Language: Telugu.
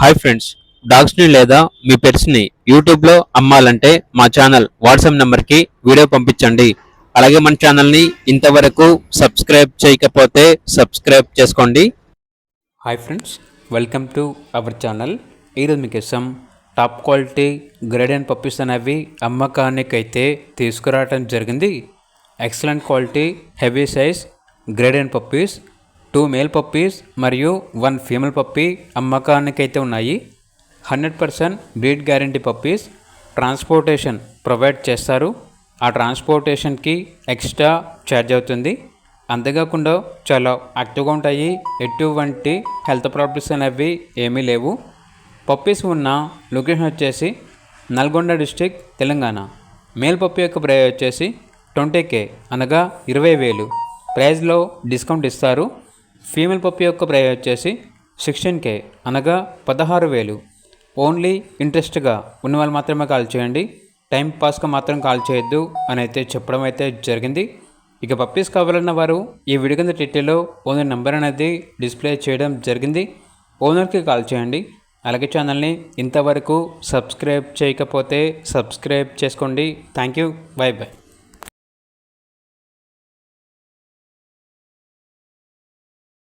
హాయ్ ఫ్రెండ్స్, డాగ్స్ని లేదా మీ పెట్స్ని యూట్యూబ్లో అమ్మాలంటే మా ఛానల్ వాట్సాప్ నెంబర్కి వీడియో పంపించండి. అలాగే మన ఛానల్ని ఇంతవరకు సబ్స్క్రైబ్ చేయకపోతే సబ్స్క్రైబ్ చేసుకోండి. Hi friends, welcome to our channel. ఈరోజు మీకోసం top quality grade and puppies అనేవి అమ్మకానికి అయితే తీసుకురావడం జరిగింది. Excellent quality heavy size grade and puppies, 2 male puppies మరియు 1 ఫీమేల్ పప్పీ అమ్మకానికి అయితే ఉన్నాయి. 100% breed guarantee puppies. Transportation provide చేస్తారు. ఆ ట్రాన్స్పోర్టేషన్కి ఎక్స్ట్రా ఛార్జ్ అవుతుంది. అంతేకాకుండా చాలా యాక్టివ్గా ఉంటాయి. ఎటువంటి హెల్త్ ప్రాబ్లమ్స్ అనేవి ఏమీ లేవు. పప్పీస్ ఉన్న లొకేషన్ వచ్చేసి Nalgonda district, Telangana. Male puppy యొక్క ప్రైస్ వచ్చేసి 20K అనగా 20,000 ప్రైస్లో డిస్కౌంట్ ఇస్తారు. ఫీమేల్ పప్పీ యొక్క ప్రైస్ వచ్చేసి 16K అనగా 16,000. ఓన్లీ ఇంట్రెస్ట్గా ఉన్న వాళ్ళు మాత్రమే కాల్ చేయండి, టైం పాస్గా మాత్రం కాల్ చేయొద్దు అని అయితే చెప్పడం అయితే జరిగింది. ఇక పప్పీస్ కావాలన్న వారు ఈ వీడియో కింద టైటిల్లో ఓనర్ నెంబర్ అనేది డిస్ప్లే చేయడం జరిగింది. ఓనర్కి కాల్ చేయండి. అలాగే ఛానల్ని ఇంతవరకు సబ్స్క్రైబ్ చేయకపోతే సబ్స్క్రైబ్ చేసుకోండి. Thank you, by by.